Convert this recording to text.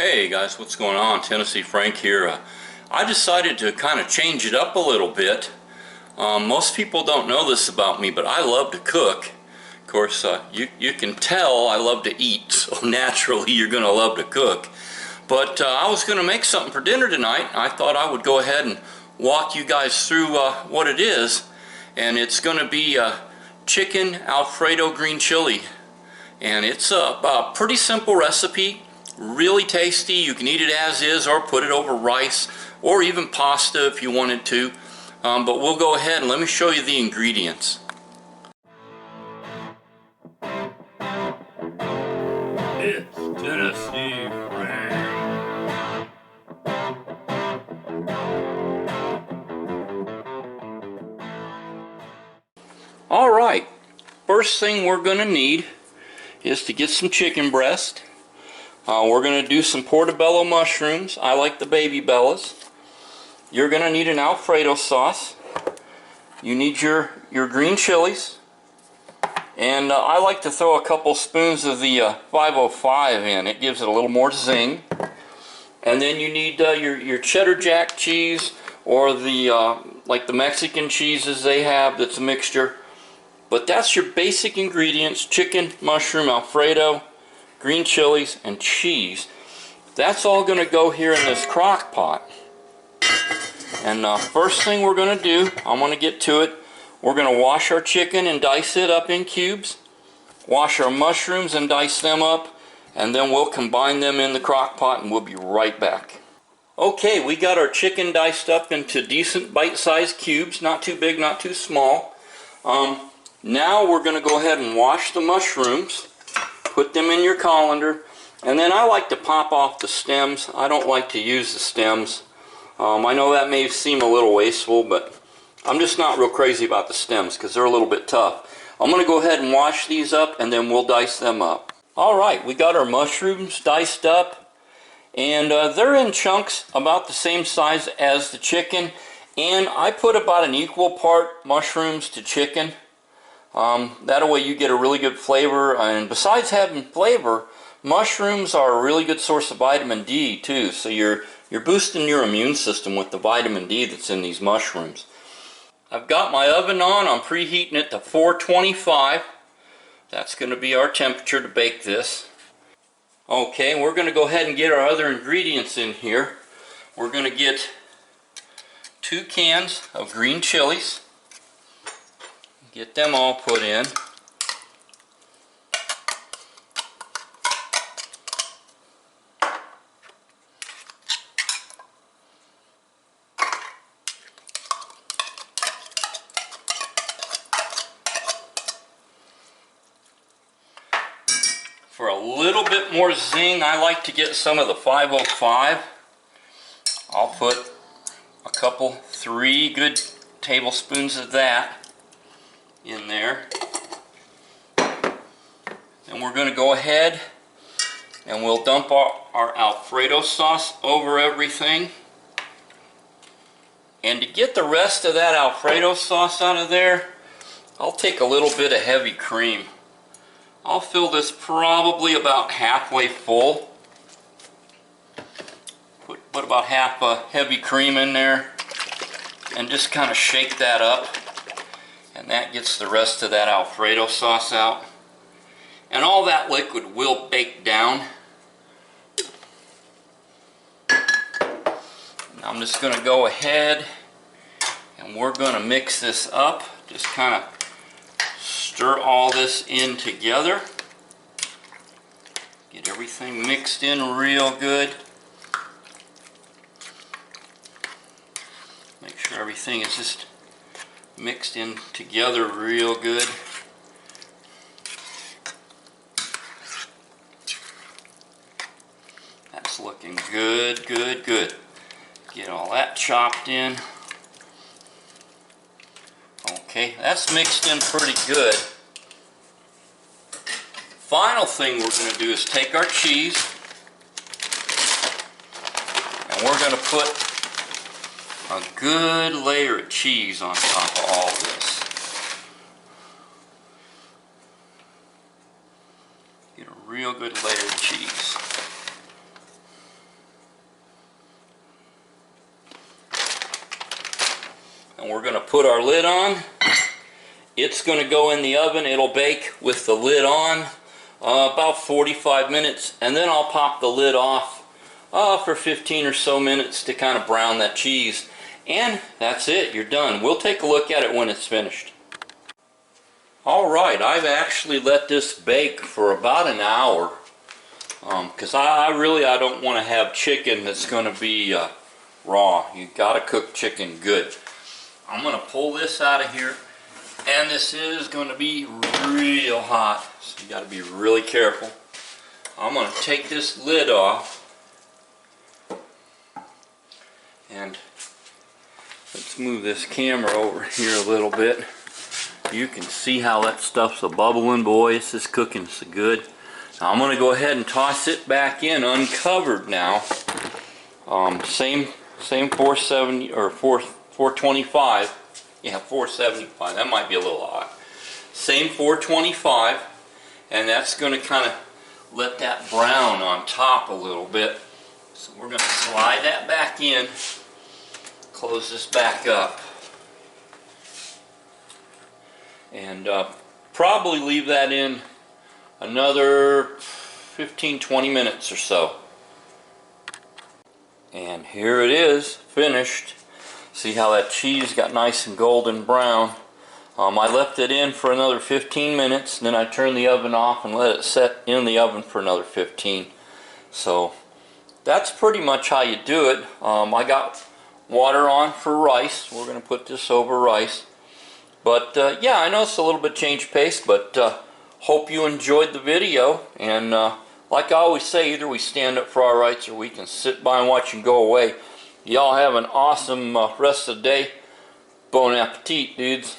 Hey guys, what's going on? Tennessee Frank here. I decided to kind of change it up a little bit. Most people don't know this about me, but I love to cook. Of course, you can tell I love to eat, so naturally you're going to love to cook. But I was going to make something for dinner tonight. I thought I would go ahead and walk you guys through what it is. And it's going to be chicken Alfredo green chili. And it's a pretty simple recipe. Really tasty. You can eat it as is or put it over rice or even pasta if you wanted to. But we'll go ahead and let me show you the ingredients. It's Tennessee Frank. Alright, first thing we're going to need is to get some chicken breast. We're going to do some portobello mushrooms. I like the baby bellas. You're going to need an Alfredo sauce. You need your green chilies. And I like to throw a couple spoons of the 505 in. It gives it a little more zing. And then you need your cheddar jack cheese or the like the Mexican cheeses they have that's a mixture. But that's your basic ingredients: chicken, mushroom, Alfredo, green chilies, and cheese. That's all going to go here in this crock pot. And first thing we're going to do, I'm going to get to it. We're going to wash our chicken and dice it up in cubes. Wash our mushrooms and dice them up. And then we'll combine them in the crock pot and we'll be right back. Okay, we got our chicken diced up into decent bite-sized cubes. Not too big, not too small. Now we're going to go ahead and wash the mushrooms. Put them in your colander, and then I like to pop off the stems. I don't like to use the stems. I know that may seem a little wasteful, but I'm just not real crazy about the stems because they're a little bit tough. I'm going to go ahead and wash these up, and then we'll dice them up. Alright, we got our mushrooms diced up, and they're in chunks about the same size as the chicken, and I put about an equal part mushrooms to chicken. That way you get a really good flavor, and besides having flavor, mushrooms are a really good source of vitamin D too, so you're boosting your immune system with the vitamin D that's in these mushrooms. I've got my oven on. I'm preheating it to 425. That's going to be our temperature to bake this. Okay, we're going to go ahead and get our other ingredients in here. We're going to get 2 cans of green chilies. Get them all put in. For a little bit more zing, I like to get some of the 505. I'll put a couple, 3 good tablespoons of that in there. And we're going to go ahead and we'll dump our Alfredo sauce over everything. And to get the rest of that Alfredo sauce out of there, I'll take a little bit of heavy cream. I'll fill this probably about halfway full. Put about half a heavy cream in there and just kind of shake that up. And that gets the rest of that Alfredo sauce out. And all that liquid will bake down. And I'm just going to go ahead and we're going to mix this up. Just kind of stir all this in together. Get everything mixed in real good. Make sure everything is just mixed in together real good. That's looking good, good, good. Get all that chopped in. Okay, that's mixed in pretty good. Final thing we're going to do is take our cheese and we're going to put a good layer of cheese on top of all this. Get a real good layer of cheese. and we're going to put our lid on. It's going to go in the oven. It'll bake with the lid on about 45 minutes, and then I'll pop the lid off for 15 or so minutes to kind of brown that cheese. And that's it, you're done. We'll take a look at it when it's finished. Alright, I've actually let this bake for about an hour because I don't want to have chicken that's going to be raw. You got to cook chicken good. I'm going to pull this out of here, and this is going to be real hot, so you got to be really careful. I'm going to take this lid off, and let's move this camera over here a little bit. You can see how that stuff's a bubbling. Boy, this is cooking so good. Now I'm going to go ahead and toss it back in uncovered now. Same 470 or 425. Yeah, 475. That might be a little hot. Same 425, and that's going to kind of let that brown on top a little bit. So we're going to slide that back in. Close this back up. And probably leave that in another 15-20 minutes or so. And here it is, finished. See how that cheese got nice and golden brown. I left it in for another 15 minutes, and then I turned the oven off and let it set in the oven for another 15. So that's pretty much how you do it. I got water on for rice. We're going to put this over rice. But yeah, I know it's a little bit change pace, but hope you enjoyed the video. And like I always say, either we stand up for our rights or we can sit by and watch and go away. Y'all have an awesome rest of the day. Bon appetit, dudes.